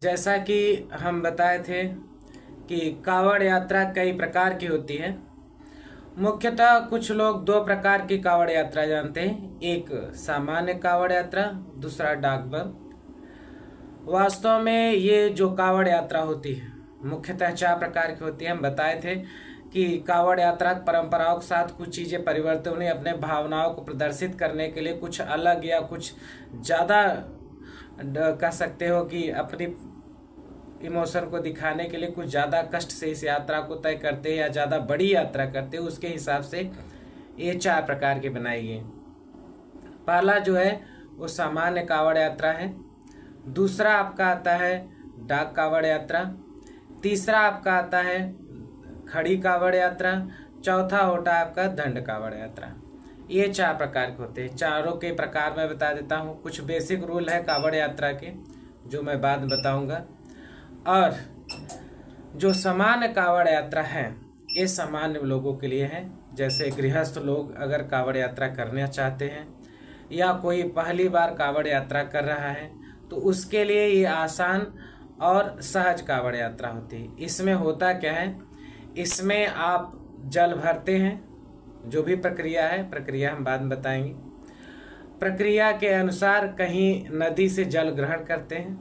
जैसा कि हम बताए थे कि कावड़ यात्रा कई प्रकार की होती है। मुख्यतः कुछ लोग दो प्रकार की कावड़ यात्रा जानते हैं, एक सामान्य कावड़ यात्रा, दूसरा डाक बम। वास्तव में ये जो कावड़ यात्रा होती है मुख्यतः चार प्रकार की होती है। हम बताए थे कि कावड़ यात्रा परंपराओं के साथ कुछ चीज़ें परिवर्तित होने, अपने भावनाओं को प्रदर्शित करने के लिए कुछ अलग या कुछ ज़्यादा कह सकते हो कि अपनी इमोशन को दिखाने के लिए कुछ ज़्यादा कष्ट से इस यात्रा को तय करते हैं या ज़्यादा बड़ी यात्रा करते हैं, उसके हिसाब से ये चार प्रकार की बनाई गई। पहला जो है वो सामान्य कावड़ यात्रा है, दूसरा आपका आता है डाक कावड़ यात्रा, तीसरा आपका आता है खड़ी कावड़ यात्रा, चौथा होता है आपका दंड कावड़ यात्रा। ये चार प्रकार के होते हैं। चारों के प्रकार मैं बता देता हूँ। कुछ बेसिक रूल है कावड़ यात्रा के जो मैं बाद में बताऊँगा। और जो सामान्य कावड़ यात्रा है ये सामान्य लोगों के लिए है, जैसे गृहस्थ लोग अगर कावड़ यात्रा करना चाहते हैं या कोई पहली बार कावड़ यात्रा कर रहा है तो उसके लिए ये आसान और सहज कावड़ यात्रा होती है। इसमें होता क्या है, इसमें आप जल भरते हैं, जो भी प्रक्रिया है, प्रक्रिया हम बाद में बताएंगे। प्रक्रिया के अनुसार कहीं नदी से जल ग्रहण करते हैं,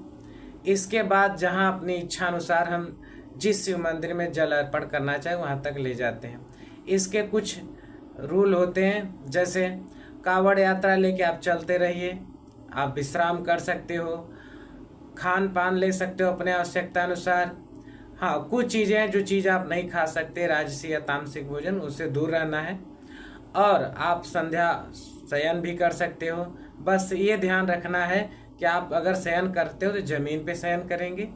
इसके बाद जहां अपनी इच्छा अनुसार हम जिस शिव मंदिर में जल अर्पण करना चाहे वहां तक ले जाते हैं। इसके कुछ रूल होते हैं, जैसे कावड़ यात्रा लेके आप चलते रहिए, आप विश्राम कर सकते हो, खान पान ले सकते हो अपने आवश्यकता अनुसार। हाँ, कुछ चीज़ें हैं जो चीज़ आप नहीं खा सकते, राजसी या तामसिक भोजन, उससे दूर रहना है। और आप संध्या शयन भी कर सकते हो। बस ये ध्यान रखना है कि आप अगर शयन करते हो तो ज़मीन पे शयन करेंगे,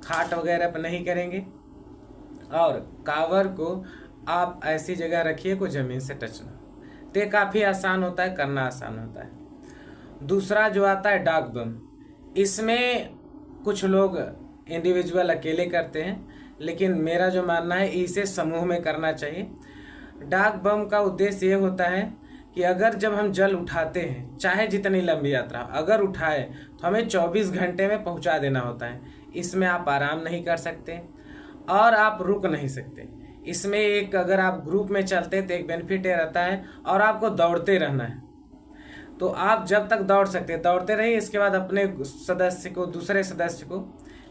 खाट वगैरह पर नहीं करेंगे। और कांवर को आप ऐसी जगह रखिए को ज़मीन से टच ना हो। तो ये काफ़ी आसान होता है, करना आसान होता है। दूसरा जो आता है डाक बम, इसमें कुछ लोग इंडिविजुअल अकेले करते हैं, लेकिन मेरा जो मानना है इसे समूह में करना चाहिए। डाक बम का उद्देश्य ये होता है कि अगर जब हम जल उठाते हैं, चाहे जितनी लंबी यात्रा अगर उठाए तो हमें 24 घंटे में पहुंचा देना होता है। इसमें आप आराम नहीं कर सकते और आप रुक नहीं सकते। इसमें एक अगर आप ग्रुप में चलते हैं तो एक बेनिफिट ये रहता है, और आपको दौड़ते रहना है। तो आप जब तक दौड़ सकते हैं दौड़ते रहिए, इसके बाद अपने सदस्य को, दूसरे सदस्य को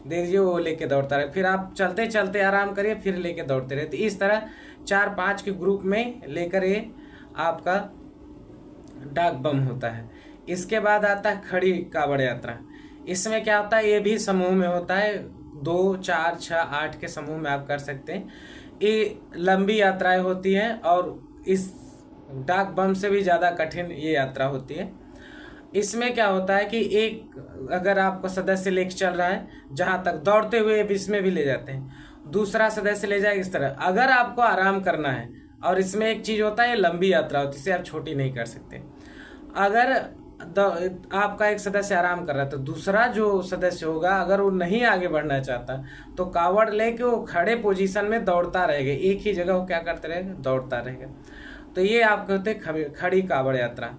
दे दीजिए, वो लेके दौड़ता रहे। फिर आप चलते चलते आराम करिए, फिर लेके दौड़ते रहे। तो इस तरह 4-5 के ग्रुप में लेकर ये आपका डाक बम होता है। इसके बाद आता है खड़ी कावड़ यात्रा। इसमें क्या होता है, ये भी समूह में होता है, 2, 4, 6, 8 के समूह में आप कर सकते हैं। ये लंबी यात्राएं होती हैं और इस डाक बम से भी ज़्यादा कठिन ये यात्रा होती है। इसमें क्या होता है कि एक अगर आपको सदस्य लेके चल रहा है, जहाँ तक दौड़ते हुए इसमें भी ले जाते हैं, दूसरा सदस्य ले जाए इस तरह। अगर आपको आराम करना है, और इसमें एक चीज़ होता है लंबी यात्रा होती है, इसे आप छोटी नहीं कर सकते। अगर आपका एक सदस्य आराम कर रहा है तो दूसरा जो सदस्य होगा अगर वो नहीं आगे बढ़ना चाहता तो कावड़ लेके वो खड़े पोजीशन में दौड़ता रहेगा, एक ही जगह वो क्या करते रहेगा, दौड़ता रहेगा। तो ये आपके होते खड़ी कावड़ यात्रा।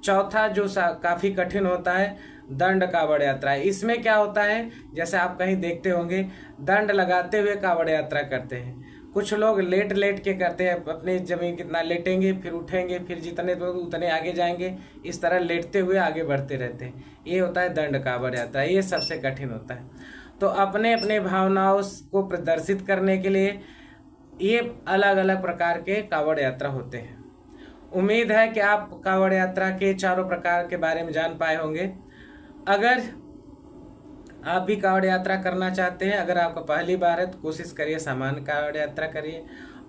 चौथा जो काफ़ी कठिन होता है दंड कावड़ यात्रा है। इसमें क्या होता है, जैसे आप कहीं देखते होंगे दंड लगाते हुए कावड़ यात्रा करते हैं। कुछ लोग लेट लेट के करते हैं, अपनी जमीन कितना लेटेंगे, फिर उठेंगे, फिर जितने तो उतने आगे जाएंगे, इस तरह लेटते हुए आगे बढ़ते रहते हैं। ये होता है दंड कावड़ यात्रा, ये सबसे कठिन होता है। तो अपने अपने भावनाओं को प्रदर्शित करने के लिए ये अलग अलग प्रकार के कावड़ यात्रा होते हैं। उम्मीद है कि आप कावड़ यात्रा के चारों प्रकार के बारे में जान पाए होंगे। अगर आप भी कावड़ यात्रा करना चाहते हैं, अगर आपका पहली बार है तो कोशिश करिए सामान्य कावड़ यात्रा करिए।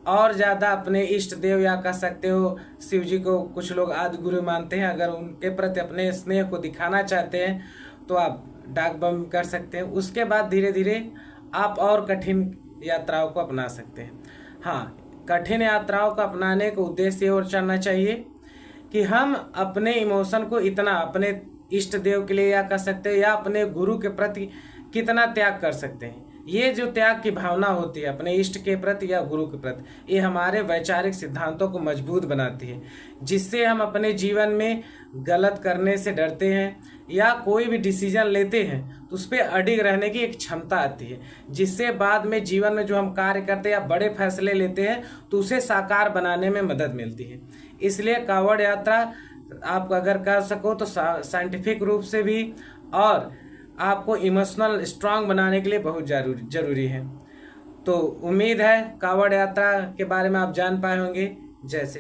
और ज़्यादा अपने इष्ट देव या कह सकते हो शिव जी को कुछ लोग आदि गुरु मानते हैं, अगर उनके प्रति अपने स्नेह को दिखाना चाहते हैं तो आप डाक बम कर सकते हैं। उसके बाद धीरे धीरे आप और कठिन यात्राओं को अपना सकते हैं। हाँ, कठिन यात्राओं को अपनाने का उद्देश्य और चलना चाहिए कि हम अपने इमोशन को इतना अपने इष्ट देव के लिए या कर सकते हैं या अपने गुरु के प्रति कितना त्याग कर सकते हैं। ये जो त्याग की भावना होती है अपने इष्ट के प्रति या गुरु के प्रति, ये हमारे वैचारिक सिद्धांतों को मजबूत बनाती है, जिससे हम अपने जीवन में गलत करने से डरते हैं या कोई भी डिसीजन लेते हैं तो उस पर अडिग रहने की एक क्षमता आती है, जिससे बाद में जीवन में जो हम कार्य करते हैं या बड़े फैसले लेते हैं तो उसे साकार बनाने में मदद मिलती है। इसलिए कावड़ यात्रा आप अगर कर सको तो साइंटिफिक रूप से भी और आपको इमोशनल स्ट्रांग बनाने के लिए बहुत जरूरी है। तो उम्मीद है कावड़ यात्रा के बारे में आप जान पाए होंगे। जैसे